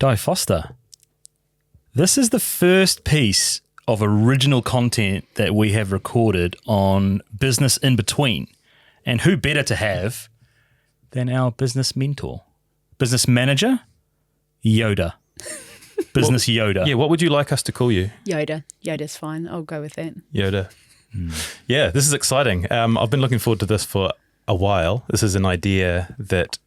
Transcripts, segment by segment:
Guy Foster, this is the first piece of original content that we have recorded on Business in Between. And who better to have than our business mentor, business manager, Yoda. Business Yoda. Yeah, what would you like us to call you? Yoda. Yoda's fine. I'll go with that. Yoda. Yeah, this is exciting. I've been looking forward to this for a while. This is an idea that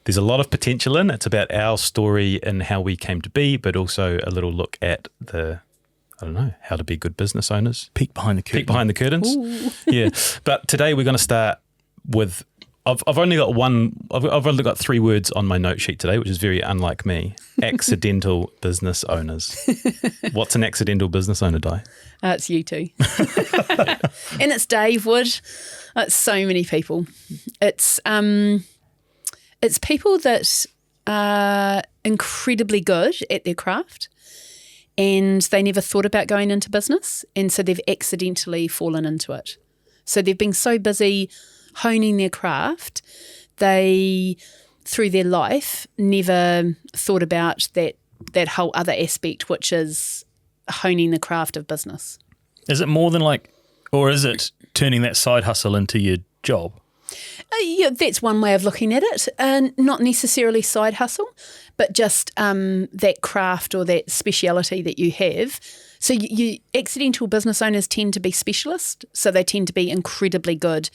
there's a lot of potential in. It's about our story and how we came to be, but also a little look at how to be good business owners. Peek behind the curtain. Peek behind the curtains. Ooh. Yeah. But today we're going to start with, I've only got 3 words on my note sheet today, which is very unlike me. Accidental business owners. What's an accidental business owner, Di? It's you two. And it's Dave Wood. It's so many people. It's people that are incredibly good at their craft and they never thought about going into business, and so they've accidentally fallen into it. So they've been so busy honing their craft, they, through their life, never thought about that whole other aspect, which is honing the craft of business. Is it more than or is it turning that side hustle into your job? Yeah, that's one way of looking at it. Not necessarily side hustle, but just that craft or that speciality that you have. So you accidental business owners tend to be specialists, so they tend to be incredibly good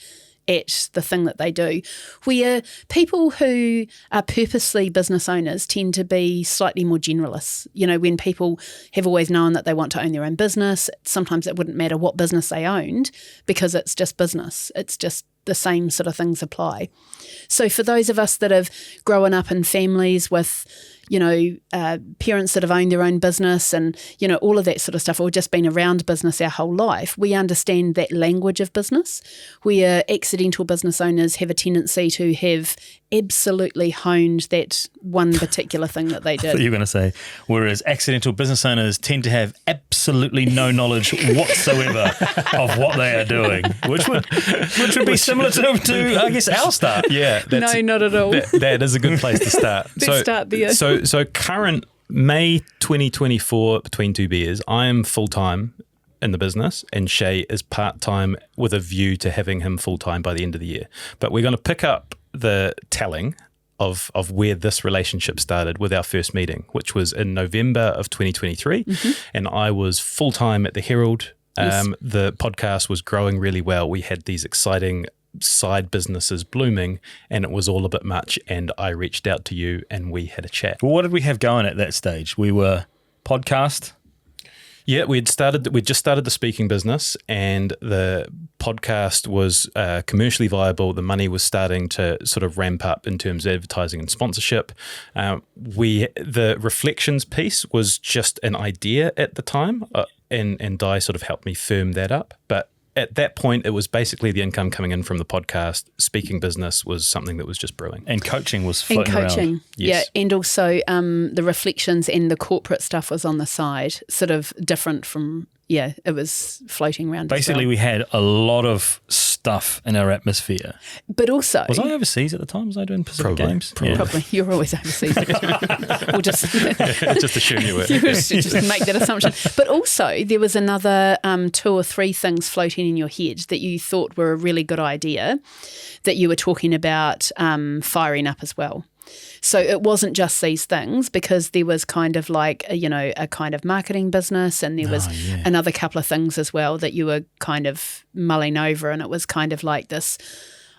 at the thing that they do. Where people who are purposely business owners tend to be slightly more generalists. You know, when people have always known that they want to own their own business, sometimes it wouldn't matter what business they owned because it's just business. It's just the same sort of things apply. So for those of us that have grown up in families with, parents that have owned their own business and, all of that sort of stuff, or just been around business our whole life, we understand that language of business, where accidental business owners have a tendency to have absolutely honed that one particular thing that they did. I thought you were going to say, whereas accidental business owners tend to have absolutely no knowledge whatsoever of what they are doing, which would be similar to I guess, our start. Yeah. No, not at all. That is a good place to start. Let's start there. So current May 2024 between 2 beers, I am full-time in the business and Shay is part-time with a view to having him full-time by the end of the year. But we're going to pick up the telling of where this relationship started with our first meeting, which was in November of 2023. Mm-hmm. And I was full-time at the Herald. Yes. The podcast was growing really well. We had these exciting side businesses blooming and it was all a bit much, and I reached out to you and we had a chat. Well, what did we have going at that stage? We were podcast. Yeah, we'd just started the speaking business and the podcast was commercially viable. The money was starting to sort of ramp up in terms of advertising and sponsorship. The Reflections piece was just an idea at the time, and Di sort of helped me firm that up. But at that point, it was basically the income coming in from the podcast. Speaking business was something that was just brewing. And coaching was floating around. Yes. Yeah. And also the Reflections and the corporate stuff was on the side, sort of different from, it was floating around. Basically, we had a lot of stuff in our atmosphere. But also... Was I overseas at the time? Was I doing Pacific Games? Probably. You were always overseas at the time. We'll just assume you were. just make that assumption. But also, there was another 2 or 3 things floating in your head that you thought were a really good idea that you were talking about firing up as well. So it wasn't just these things, because there was kind of like, a kind of marketing business, and there was another couple of things as well that you were kind of mulling over, and it was kind of like this,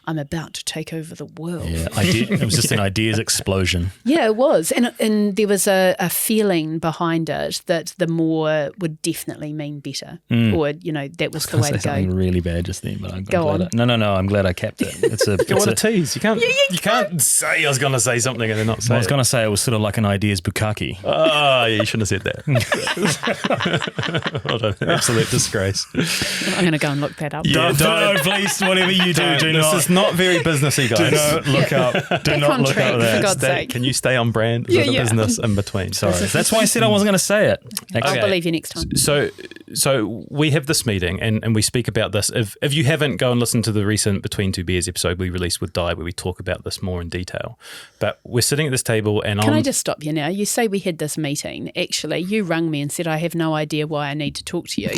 I'm about to take over the world. Yeah, it was just an ideas explosion. Yeah, it was. And there was a feeling behind it that the more would definitely mean better. Or, that was the way to go. Something really bad just then, but I'm go glad on. No, I'm glad I kept it. It's a tease. You can't say I was going to say something and then not say I was going to say it was sort of like an ideas bukkake. Oh, yeah, you shouldn't have said that. What an absolute disgrace. I'm going to go and look that up. Yeah, don't, please, whatever you do not. This is not very businessy, guys. Do not look up. Do not look up that. For God's sake. Can you stay on brand? Is it a business in between? Sorry. That's why I said I wasn't going to say it. I'll believe you next time. So so we have this meeting and we speak about this. If you haven't, go and listen to the recent Between Two Beers episode we released with Di, where we talk about this more in detail. But we're sitting at this table and Can I just stop you now? You say we had this meeting. Actually, you rung me and said, I have no idea why I need to talk to you.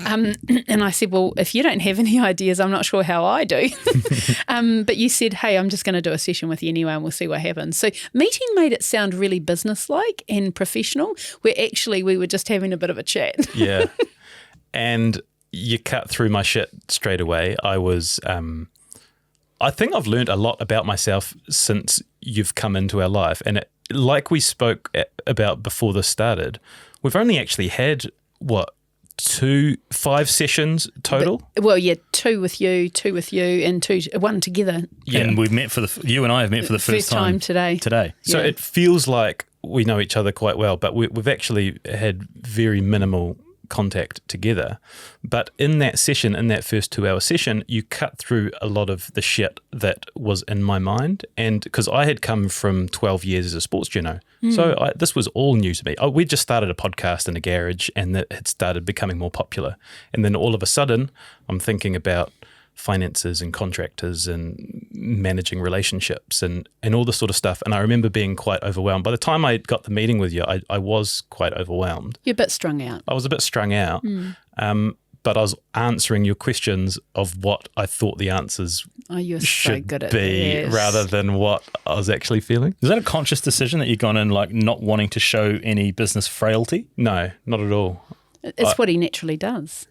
And I said, well, if you don't have any ideas, I'm not sure how I do. But you said, hey, I'm just going to do a session with you anyway and we'll see what happens. So meeting made it sound really businesslike and professional, where actually we were just having a bit of a chat. Yeah. And you cut through my shit straight away. I think I've learned a lot about myself since you've come into our life. And like we spoke about before this started, we've only actually had, 5 sessions total? Well, yeah, 2 with you, and 1 together. Yeah. And we've met you and I have met for the first time today. So yeah. it feels like we know each other quite well, but we've actually had very minimal contact together. But in that session, in that first 2-hour session, you cut through a lot of the shit that was in my mind. And because I had come from 12 years as a sports journo, so this was all new to me. We just started a podcast in a garage and that had started becoming more popular. And then all of a sudden, I'm thinking about finances and contractors and managing relationships and all this sort of stuff. And I remember being quite overwhelmed. By the time I got the meeting with you, I was quite overwhelmed. You're a bit strung out. I was a bit strung out, but I was answering your questions of what I thought the answers should be rather than what I was actually feeling. Is that a conscious decision that you've gone in like not wanting to show any business frailty? No, not at all. It's what he naturally does.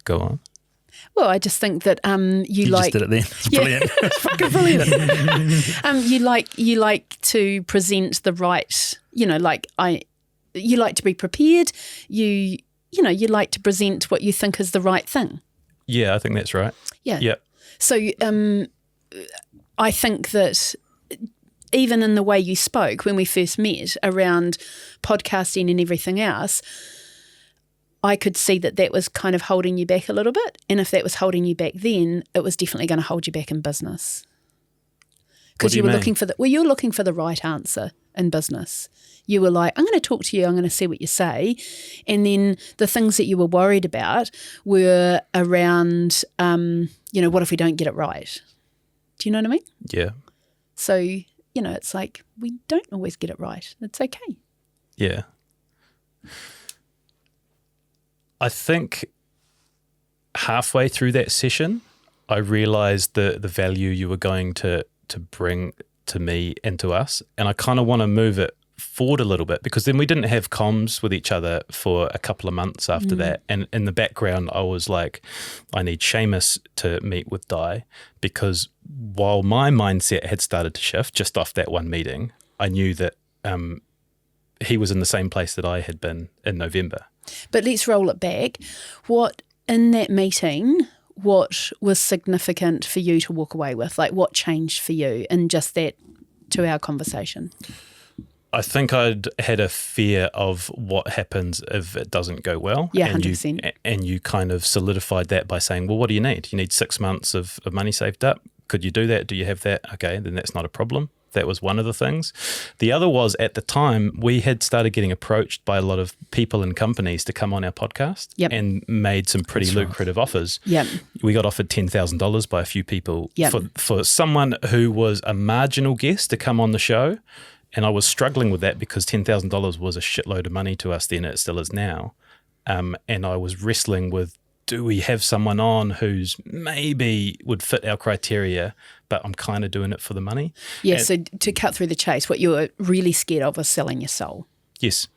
Go on. Well, I just think that you just did it then. It's brilliant. It's fucking brilliant. You like to present the right, you like to be prepared. You like to present what you think is the right thing. Yeah, I think that's right. Yeah. Yeah. So I think that even in the way you spoke when we first met around podcasting and everything else, I could see that was kind of holding you back a little bit. And if that was holding you back then, it was definitely going to hold you back in business. Because you were looking for you're looking for the right answer in business. You were like, I'm going to talk to you, I'm going to see what you say. And then the things that you were worried about were around, what if we don't get it right? Do you know what I mean? Yeah. So, it's like we don't always get it right. It's okay. Yeah. I think halfway through that session, I realized the value you were going to bring to me and to us. And I kind of want to move it forward a little bit, because then we didn't have comms with each other for a couple of months after that. And in the background, I was like, I need Seamus to meet with Di, because while my mindset had started to shift just off that one meeting, I knew that he was in the same place that I had been in November. But let's roll it back. What in that meeting, what was significant for you to walk away with? Like what changed for you in just that 2-hour conversation? I think I'd had a fear of what happens if it doesn't go well. Yeah, and 100%. And you kind of solidified that by saying, well, what do you need? You need 6 months of money saved up. Could you do that? Do you have that? Okay, then that's not a problem. That was one of the things. The other was, at the time, we had started getting approached by a lot of people and companies to come on our podcast and made some pretty lucrative offers. Yep. We got offered $10,000 by a few people for someone who was a marginal guest to come on the show. And I was struggling with that because $10,000 was a shitload of money to us then, it still is now. And I was wrestling with, do we have someone on who's maybe would fit our criteria, but I'm kind of doing it for the money? Yeah, so to cut through the chase, what you were really scared of was selling your soul. Yes.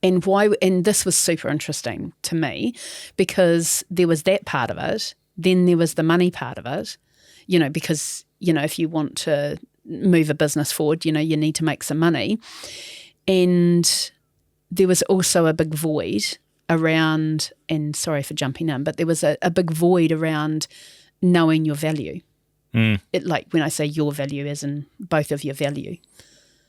And why? And this was super interesting to me, because there was that part of it, then there was the money part of it, because, if you want to move a business forward, you need to make some money. And there was also a big void around, and sorry for jumping in, but there was a big void around knowing your value. It, like when I say your value, as in both of your value.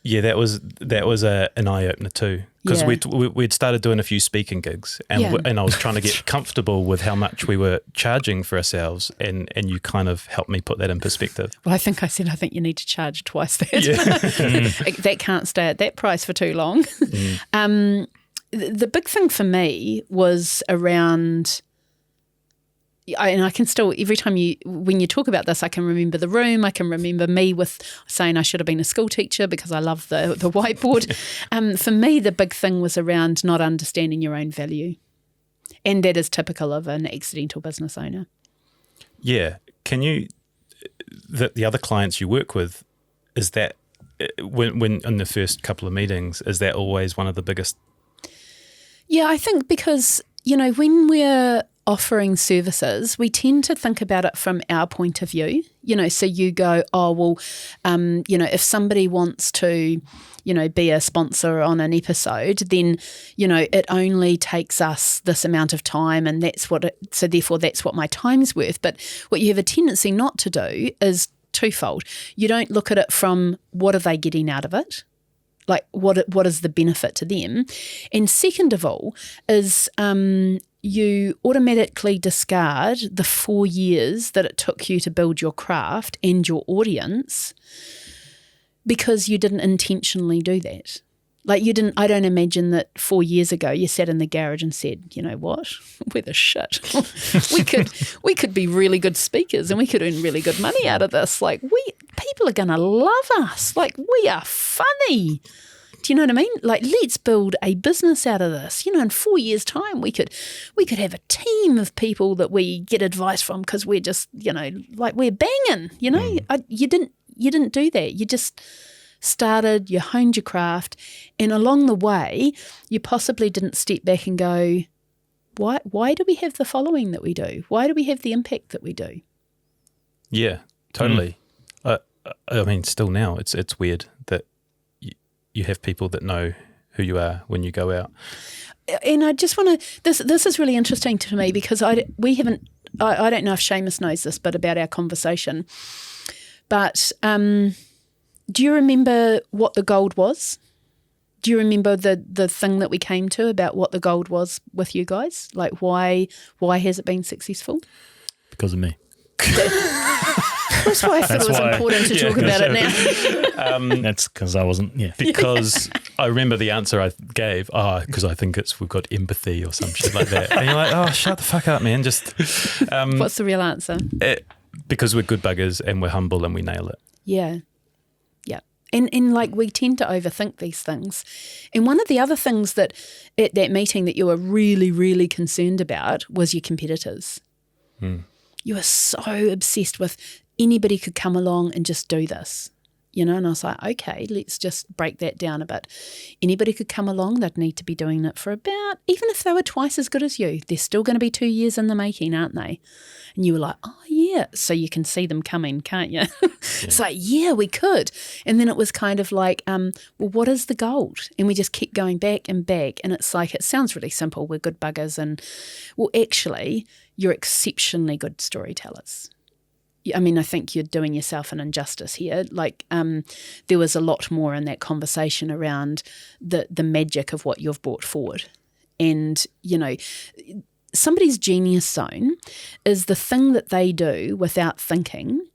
Yeah, that was an eye opener too, because we'd started doing a few speaking gigs, and I was trying to get comfortable with how much we were charging for ourselves, and you kind of helped me put that in perspective. Well, I think you need to charge twice that. That can't stay at that price for too long. the big thing for me was around, and I can still, every time when you talk about this, I can remember the room. I can remember me with saying I should have been a school teacher because I love the whiteboard. For me, the big thing was around not understanding your own value. And that is typical of an accidental business owner. Yeah. Can you, the other clients you work with, is that when in the first couple of meetings, is that always one of the biggest? Yeah, I think because, when we're offering services, we tend to think about it from our point of view. So you go, oh, well, if somebody wants to, be a sponsor on an episode, then, it only takes us this amount of time and so therefore that's what my time's worth. But what you have a tendency not to do is twofold. You don't look at it from what are they getting out of it? Like what is the benefit to them? And second of all is you automatically discard the 4 years that it took you to build your craft and your audience because you didn't intentionally do that. Like I don't imagine that 4 years ago you sat in the garage and said, you know what, we're the shit. we could be really good speakers and we could earn really good money out of this. Like people are going to love us. Like we are funny. Do you know what I mean? Like, let's build a business out of this. In 4 years' time, we could have a team of people that we get advice from because we're just, like we're banging. You didn't do that. You just started. You honed your craft, and along the way, you possibly didn't step back and go, why do we have the following that we do? Why do we have the impact that we do? Yeah, totally. I mean, still now, it's weird that you have people that know who you are when you go out. And I just want to, this is really interesting to me because I don't know if Seamus knows this, but about our conversation. But do you remember what the gold was? Do you remember the thing that we came to about what the gold was with you guys? Like why has it been successful? Because of me. That's why I thought it was important to talk about it now. That's because I wasn't, Because I remember the answer I gave, because I think we've got empathy or some shit like that. And you're like, oh, shut the fuck up, man. Just What's the real answer? Because we're good buggers and we're humble and we nail it. Yeah. Yeah. And like we tend to overthink these things. And one of the other things that at that meeting that you were really, really concerned about was your competitors. You were so obsessed with anybody could come along and just do this, and I was like, okay, let's just break that down a bit. Anybody could come along, they'd need to be doing it for about, even if they were twice as good as you, they're still going to be 2 years in the making, aren't they? And you were like, oh yeah, so you can see them coming, can't you? It's like, yeah, we could. And then it was kind of like, well, what is the gold? And we just kept going back and back, and it's like, it sounds really simple, we're good buggers, and well, actually, you're exceptionally good storytellers. I mean, I think you're doing yourself an injustice here. Like, there was a lot more in that conversation around the magic of what you've brought forward. And, somebody's genius zone is the thing that they do without thinking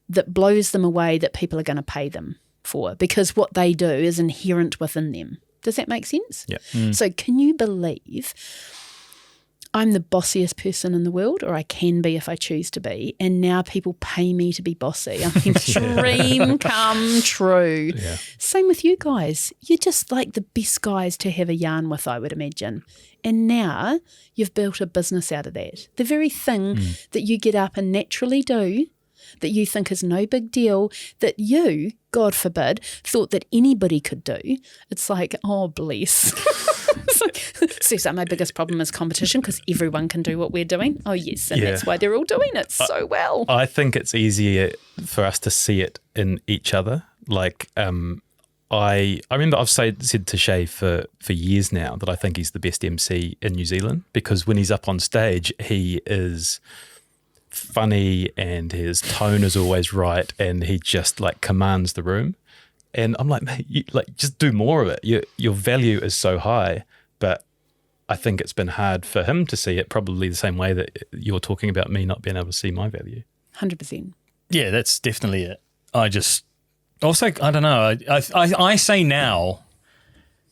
that blows them away that people are going to pay them for, because what they do is inherent within them. Does that make sense? Yeah. So can you believe I'm the bossiest person in the world, or I can be if I choose to be, and now people pay me to be bossy? I mean, dream come true. Yeah. Same with you guys. You're just like the best guys to have a yarn with, I would imagine. And now you've built a business out of that. The very thing that you get up and naturally do, that you think is no big deal, that you, God forbid, thought that anybody could do. It's like, oh, bless. Seems like my biggest problem is competition, because everyone can do what we're doing. Oh, yes, and that's why they're all doing it so well. I think it's easier for us to see it in each other. Like, I remember I've said to Shay for years now that I think he's the best MC in New Zealand, because when he's up on stage, he is funny and his tone is always right, and he just like commands the room. And I'm like, mate, just do more of it. Your value is so high, but I think it's been hard for him to see it, probably the same way that you're talking about me not being able to see my value. 100%. Yeah, that's definitely it. I don't know. I say now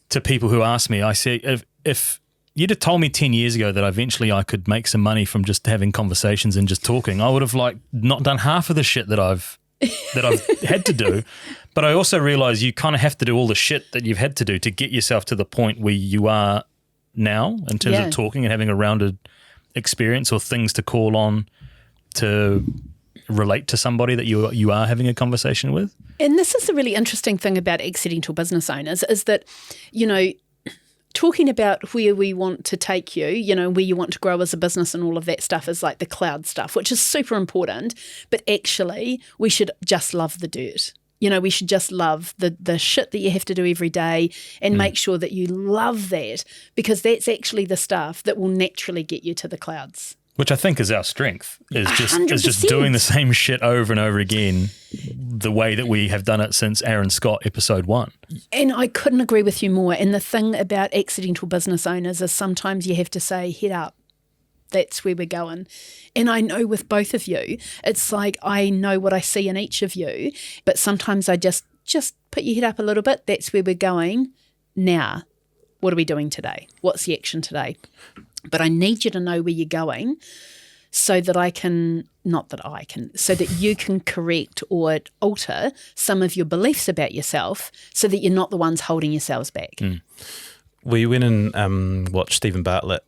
to people who ask me, I say, if you'd have told me 10 years ago that eventually I could make some money from just having conversations and just talking, I would have like not done half of the shit that I've had to do. But I also realize you kind of have to do all the shit that you've had to do to get yourself to the point where you are now in terms of talking and having a rounded experience or things to call on to relate to somebody that you are having a conversation with. And this is the really interesting thing about accidental business owners is that, you know, talking about where we want to take you, you know, where you want to grow as a business and all of that stuff is like the cloud stuff, which is super important. But actually, we should just love the dirt. You know, we should just love the shit that you have to do every day and make sure that you love that, because that's actually the stuff that will naturally get you to the clouds. Which I think is our strength, is just 100%. doing the same shit over and over again the way that we have done it since Aaron Scott episode 1. And I couldn't agree with you more. And the thing about accidental business owners is sometimes you have to say, head up, that's where we're going. And I know with both of you, it's like I know what I see in each of you, but sometimes I just put your head up a little bit, that's where we're going. Now, what are we doing today? What's the action today? But I need you to know where you're going so that so that you can correct or alter some of your beliefs about yourself so that you're not the ones holding yourselves back. We went and watched Stephen Bartlett,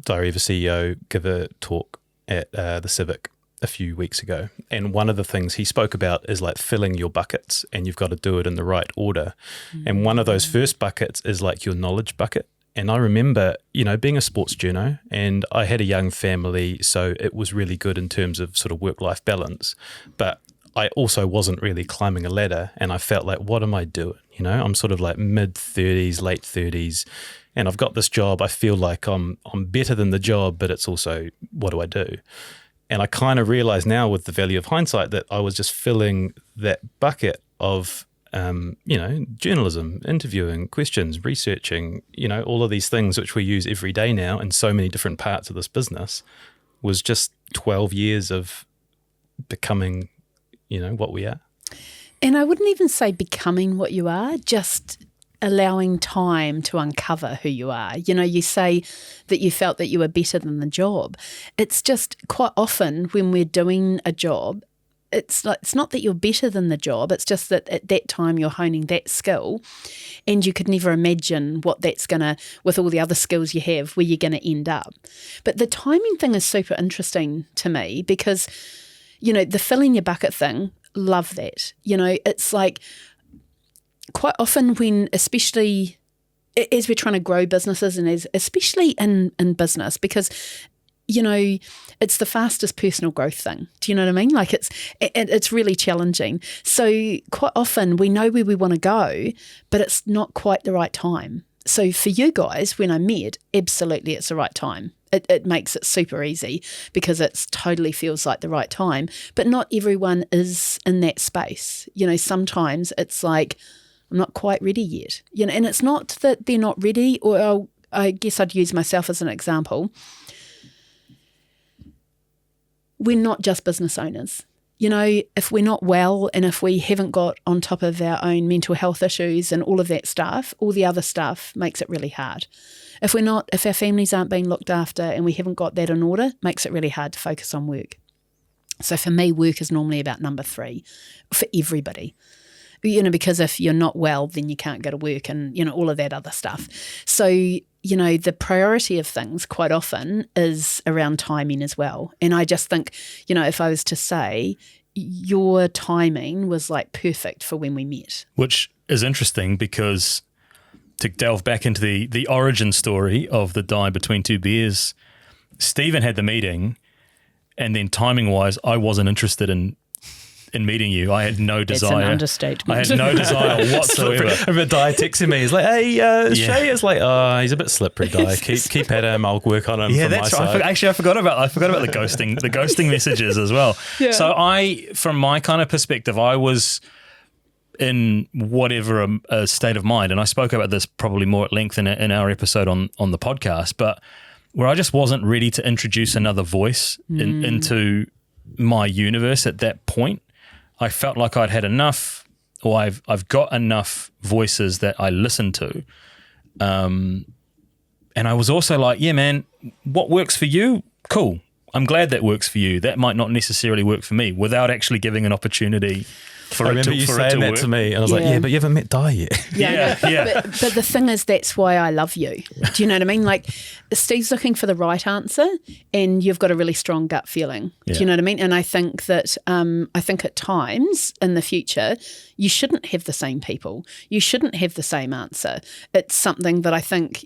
Diary of a CEO, give a talk at the Civic a few weeks ago. And one of the things he spoke about is like filling your buckets, and you've got to do it in the right order. And one of those first buckets is like your knowledge bucket. And I remember, you know, being a sports journo, and I had a young family, so it was really good in terms of sort of work-life balance. But I also wasn't really climbing a ladder, and I felt like, what am I doing? You know, I'm sort of like mid-30s, late 30s, and I've got this job. I feel like I'm better than the job, but it's also, what do I do? And I kind of realize now with the value of hindsight that I was just filling that bucket of you know, journalism, interviewing, questions, researching, you know, all of these things which we use every day now in so many different parts of this business, was just 12 years of becoming, you know, what we are. And I wouldn't even say becoming what you are, just allowing time to uncover who you are. You know, you say that you felt that you were better than the job. It's just quite often when we're doing a job, it's not that you're better than the job, it's just that at that time you're honing that skill and you could never imagine what that's going to, with all the other skills you have, where you're going to end up. But the timing thing is super interesting to me because, you know, the filling your bucket thing, love that. You know, it's like quite often when, especially as we're trying to grow businesses and especially in business, because you know, it's the fastest personal growth thing. Do you know what I mean? Like it's really challenging. So quite often we know where we want to go, but it's not quite the right time. So for you guys, when I met, absolutely it's the right time. It makes it super easy because it totally feels like the right time. But not everyone is in that space. You know, sometimes it's like, I'm not quite ready yet. You know, and it's not that they're not ready, or I guess I'd use myself as an example. We're not just business owners. You know, if we're not well and if we haven't got on top of our own mental health issues and all of that stuff, all the other stuff makes it really hard. If our families aren't being looked after and we haven't got that in order, makes it really hard to focus on work. So for me, work is normally about number 3 for everybody. You know, because if you're not well, then you can't go to work and, you know, all of that other stuff. So, you know, the priority of things quite often is around timing as well. And I just think, you know, if I was to say your timing was like perfect for when we met. Which is interesting because to delve back into the origin story of the Die Between Two Beers, Stephen had the meeting and then timing-wise, I wasn't interested in meeting you. I had no desire. It's an understatement. I had no desire whatsoever. I remember Di texting me. He's like, hey, Shay is like, oh, he's a bit slippery, Di. Keep at him. I'll work on him from my side. Actually, I forgot about the ghosting messages as well. Yeah. So from my kind of perspective, I was in whatever a state of mind, and I spoke about this probably more at length in our episode on the podcast, but where I just wasn't ready to introduce another voice into my universe at that point. I felt like I'd had enough, or I've got enough voices that I listen to, and And I was also like, yeah, man, what works for you? Cool. I'm glad that works for you. That might not necessarily work for me, without actually giving an opportunity for I it remember to, you for it saying to that work. to me, and I was like, Yeah. yeah, but you haven't met Di yet. Yeah, yeah. But the thing is, that's why I love you. Do you know what I mean? Like, Steve's looking for the right answer, and you've got a really strong gut feeling. Do Yeah. you know what I mean? And I think that at times in the future, you shouldn't have the same people. You shouldn't have the same answer. It's something that I think,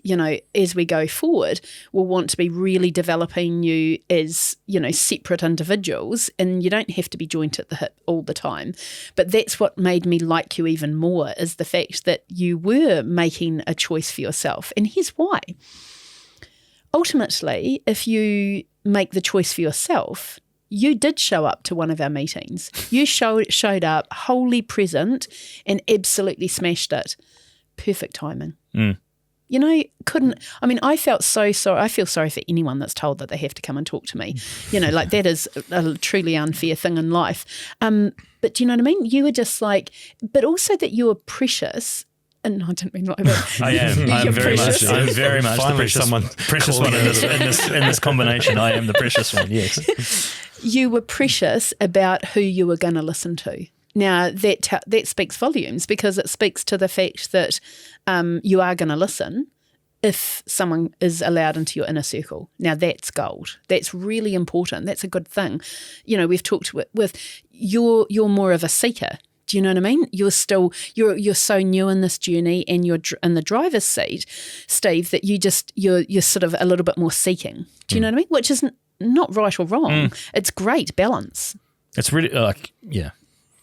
as we go forward, we'll want to be really developing you as, separate individuals, and you don't have to be joined at the hip all the time. But that's what made me like you even more, is the fact that you were making a choice for yourself. And here's why. Ultimately, if you make the choice for yourself, you did show up to one of our meetings. You showed up wholly present and absolutely smashed it. Perfect timing. I felt so sorry. I feel sorry for anyone that's told that they have to come and talk to me. Like that is a truly unfair thing in life. But do you know what I mean? You were just like, but also that you were precious. And I didn't mean like that. I am. I'm You're very precious. much. I'm very much the Finally precious, someone precious one in this combination. I am the precious one. Yes. You were precious about who you were going to listen to. Now, that speaks volumes, because it speaks to the fact that you are going to listen if someone is allowed into your inner circle. Now, that's gold. That's really important. That's a good thing. We've talked with you're more of a seeker. Do you know what I mean? You're so new in this journey, and you're in the driver's seat, Steve, that you're sort of a little bit more seeking. Do you know what I mean? Which is not right or wrong. It's great balance. It's really yeah.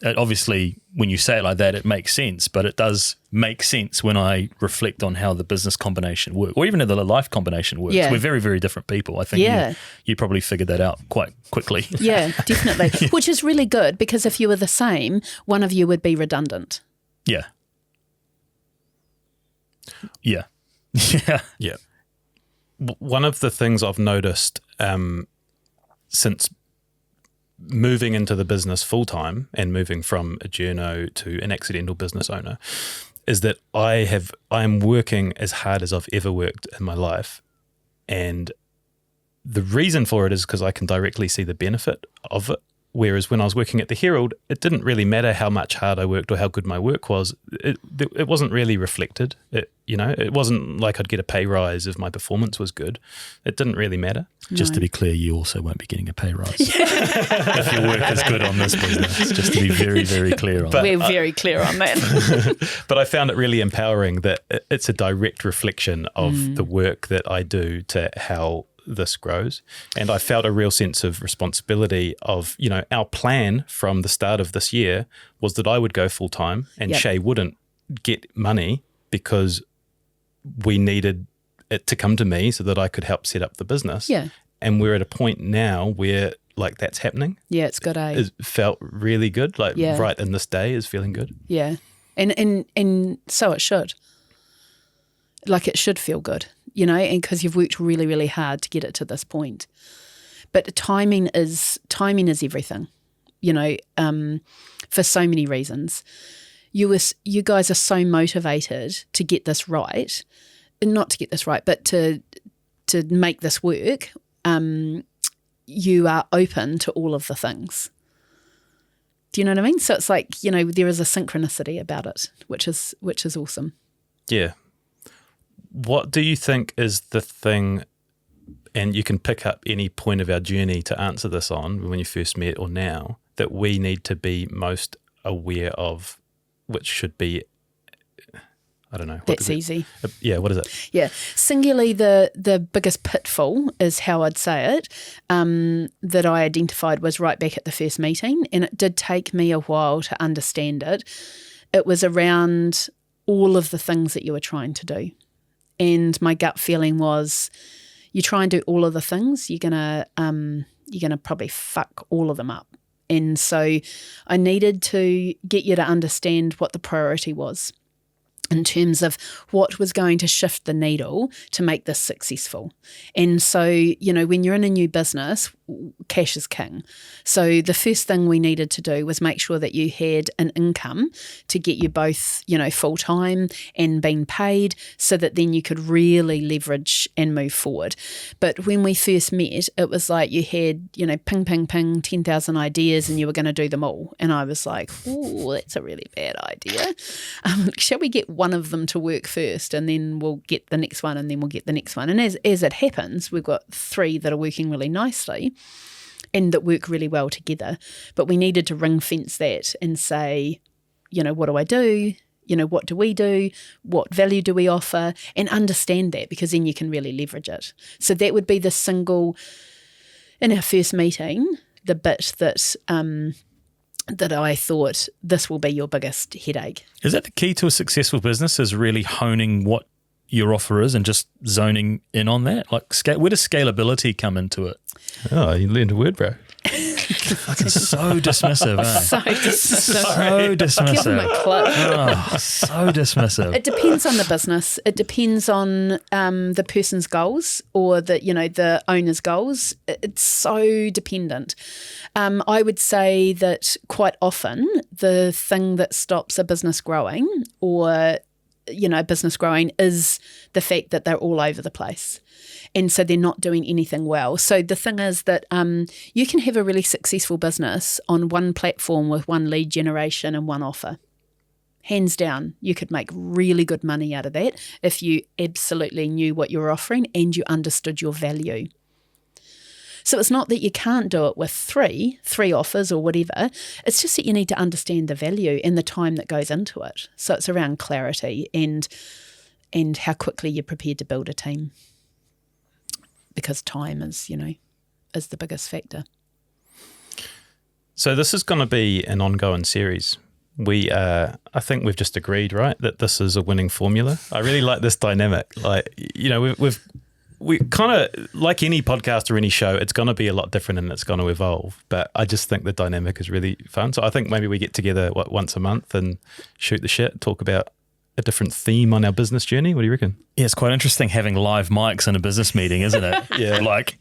Obviously, when you say it like that, it makes sense, but it does make sense when I reflect on how the business combination works, or even the life combination works. Yeah. We're very, very different people. I think you probably figured that out quite quickly. Yeah, definitely. Which is really good, because if you were the same, one of you would be redundant. Yeah. Yeah. Yeah. Yeah. One of the things I've noticed since moving into the business full time and moving from a journo to an accidental business owner is that I am working as hard as I've ever worked in my life. And the reason for it is because I can directly see the benefit of it. Whereas when I was working at the Herald, it didn't really matter how much hard I worked or how good my work was. It wasn't really reflected. It wasn't like I'd get a pay rise if my performance was good. It didn't really matter. Just to be clear, you also won't be getting a pay rise if your work is good on this business. Just to be very, very clear on that. We're very clear on that. But I found it really empowering that it's a direct reflection of the work that I do to how this grows. And I felt a real sense of responsibility of, our plan from the start of this year was that I would go full time and Yep. Shay wouldn't get money, because we needed it to come to me so that I could help set up the business. Yeah. And we're at a point now where that's happening. Yeah, it's good, eh? It felt really good. Yeah. Right in this day is feeling good. Yeah. And so it should. Like, it should feel good, and because you've worked really, really hard to get it to this point. But timing is everything, for so many reasons. You guys are so motivated to get this right, not to get this right, but to make this work. You are open to all of the things. Do you know what I mean? So it's like, there is a synchronicity about it, which is awesome. Yeah. What do you think is the thing, and you can pick up any point of our journey to answer this on, when you first met or now, that we need to be most aware of, which should be, I don't know. That's easy. Yeah, what is it? Yeah. Singularly, the biggest pitfall is how I'd say it, that I identified was right back at the first meeting, and it did take me a while to understand it. It was around all of the things that you were trying to do. And my gut feeling was, you try and do all of the things, you're gonna probably fuck all of them up. And so I needed to get you to understand what the priority was. in terms of what was going to shift the needle to make this successful. And so, when you're in a new business, cash is king. So the first thing we needed to do was make sure that you had an income to get you both, full-time and being paid, so that then you could really leverage and move forward. But when we first met, it was like you had, ping, ping, ping, 10,000 ideas and you were going to do them all. And I was like, oh, that's a really bad idea. Shall we get one of them to work first, and then we'll get the next one, and then we'll get the next one. And as it happens, we've got 3 that are working really nicely and that work really well together. But we needed to ring fence that and say, what do I do? What do we do? What value do we offer? And understand that, because then you can really leverage it. So that would be the single, in our first meeting, the bit that that I thought, this will be your biggest headache. Is that the key to a successful business, is really honing what your offer is and just zoning in on that? Like, where does scalability come into it? Oh, you learned a word, bro. Fucking so dismissive, eh? So dismissive. So dismissive. Give them a clip. Oh, so dismissive. It depends on the business. It depends on the person's goals, or the owner's goals. It's so dependent. I would say that quite often the thing that stops a business growing, or a business growing, is the fact that they're all over the place. And so they're not doing anything well. So the thing is that you can have a really successful business on one platform with one lead generation and one offer. Hands down, you could make really good money out of that if you absolutely knew what you were offering and you understood your value. So it's not that you can't do it with three offers or whatever. It's just that you need to understand the value and the time that goes into it. So it's around clarity and how quickly you're prepared to build a team. Because time is the biggest factor. So this is going to be an ongoing series. I think we've just agreed, right, that this is a winning formula. I really like this dynamic. Like, we kind of, like any podcast or any show, it's going to be a lot different and it's going to evolve. But I just think the dynamic is really fun. So I think maybe we get together once a month and shoot the shit, talk about a different theme on our business journey. What do you reckon? Yeah, it's quite interesting having live mics in a business meeting, isn't it? Yeah. Like,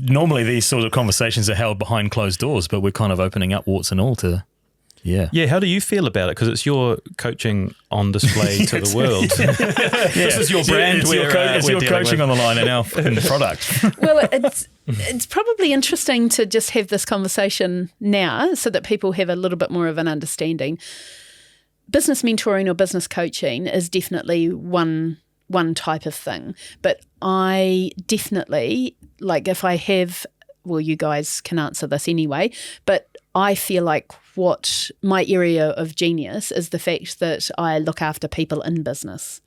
normally these sort of conversations are held behind closed doors, but we're kind of opening up warts and all to, yeah. Yeah, how do you feel about it? Because it's your coaching on display to the world. This is your brand. It's your coaching on the line and our product. Well, it's probably interesting to just have this conversation now so that people have a little bit more of an understanding. Business mentoring or business coaching is definitely one type of thing. But I definitely, like, if I have, well, you guys can answer this anyway, but I feel like what my area of genius is the fact that I look after people in business.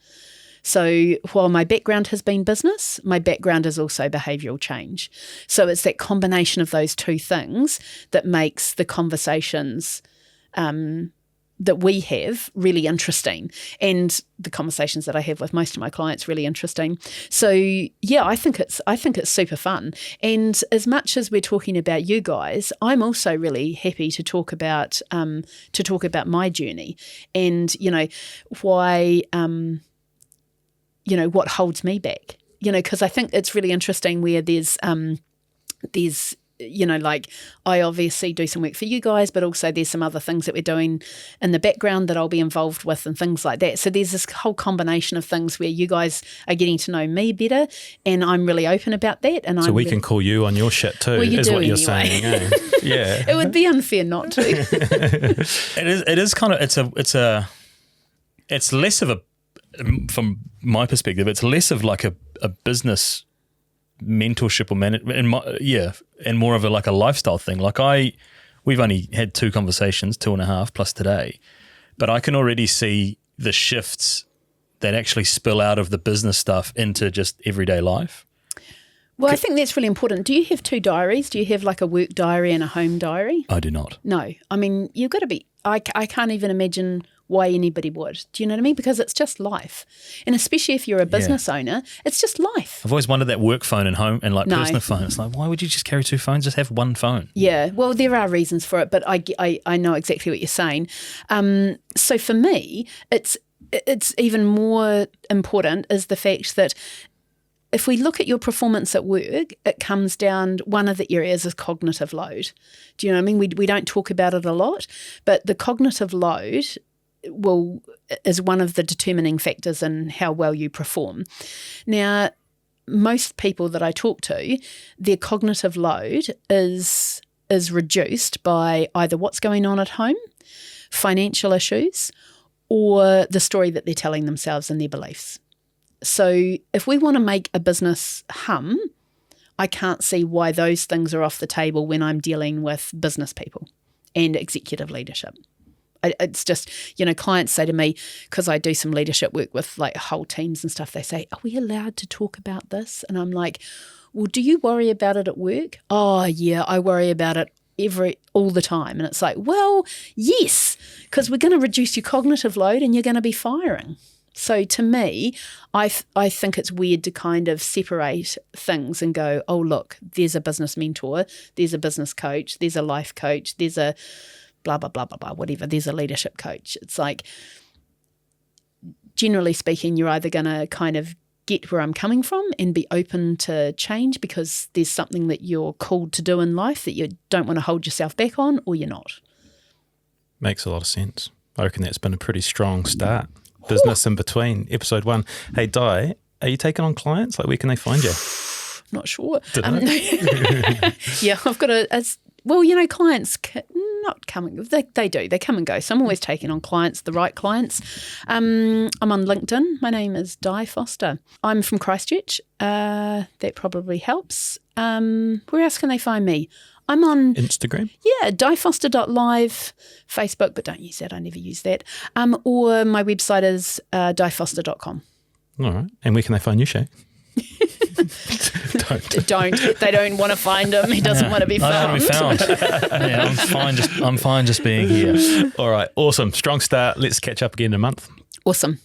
So while my background has been business, my background is also behavioural change. So it's that combination of those two things that makes the conversations that we have really interesting, and the conversations that I have with most of my clients really interesting. So yeah, I think it's super fun. And as much as we're talking about you guys, I'm also really happy to talk about my journey and why what holds me back. Because I think it's really interesting where there's like, I obviously do some work for you guys, but also there's some other things that we're doing in the background that I'll be involved with and things like that. So there's this whole combination of things where you guys are getting to know me better, and I'm really open about that. And so we can call you on your shit too, well, is what you're anyway. saying. Eh? Yeah. It would be unfair not to. It is kind of, it's less of a, from my perspective, it's less of like a business mentorship or and more of a lifestyle thing. Like we've only had 2 conversations, 2.5 plus today, but I can already see the shifts that actually spill out of the business stuff into just everyday life. Well, I think that's really important. Do you have 2 diaries? Do you have like a work diary and a home diary? I do not. No. I mean, you've got to be, I can't even imagine why anybody would. Do you know what I mean? Because it's just life. And especially if you're a business owner, it's just life. I've always wondered that work phone and home and personal phone. It's like, why would you just carry 2 phones? Just have one phone. Yeah. Well, there are reasons for it, but I know exactly what you're saying. So for me, it's it's even more important is the fact that if we look at your performance at work, it comes down, one of the areas is cognitive load. Do you know what I mean? We don't talk about it a lot, but the cognitive load is one of the determining factors in how well you perform. Now, most people that I talk to, their cognitive load is reduced by either what's going on at home, financial issues, or the story that they're telling themselves and their beliefs. So if we want to make a business hum, I can't see why those things are off the table when I'm dealing with business people and executive leadership. It's just, clients say to me, because I do some leadership work with like whole teams and stuff, they say, are we allowed to talk about this? And I'm like, well, do you worry about it at work? Oh, yeah, I worry about it all the time. And it's like, well, yes, because we're going to reduce your cognitive load and you're going to be firing. So to me, I think it's weird to kind of separate things and go, oh, look, there's a business mentor, there's a business coach, there's a life coach, there's a blah, blah, blah, blah, blah, whatever, there's a leadership coach. It's like, generally speaking, you're either going to kind of get where I'm coming from and be open to change because there's something that you're called to do in life that you don't want to hold yourself back on, or you're not. Makes a lot of sense. I reckon that's been a pretty strong start. Business in between, episode 1. Hey, Di, are you taking on clients? Like, where can they find you? Not sure. Yeah, I've got clients not coming. They do. They come and go. So I'm always taking on clients, the right clients. I'm on LinkedIn. My name is Di Foster. I'm from Christchurch. That probably helps. Where else can they find me? I'm on Instagram. Yeah, difoster.live, Facebook, but don't use that. I never use that. Or my website is difoster.com. All right. And where can they find you, Shay? Don't. They don't want to find him. He doesn't want to be found. I don't want to be found. Yeah, I'm fine just being here. All right. Awesome. Strong start. Let's catch up again in a month. Awesome.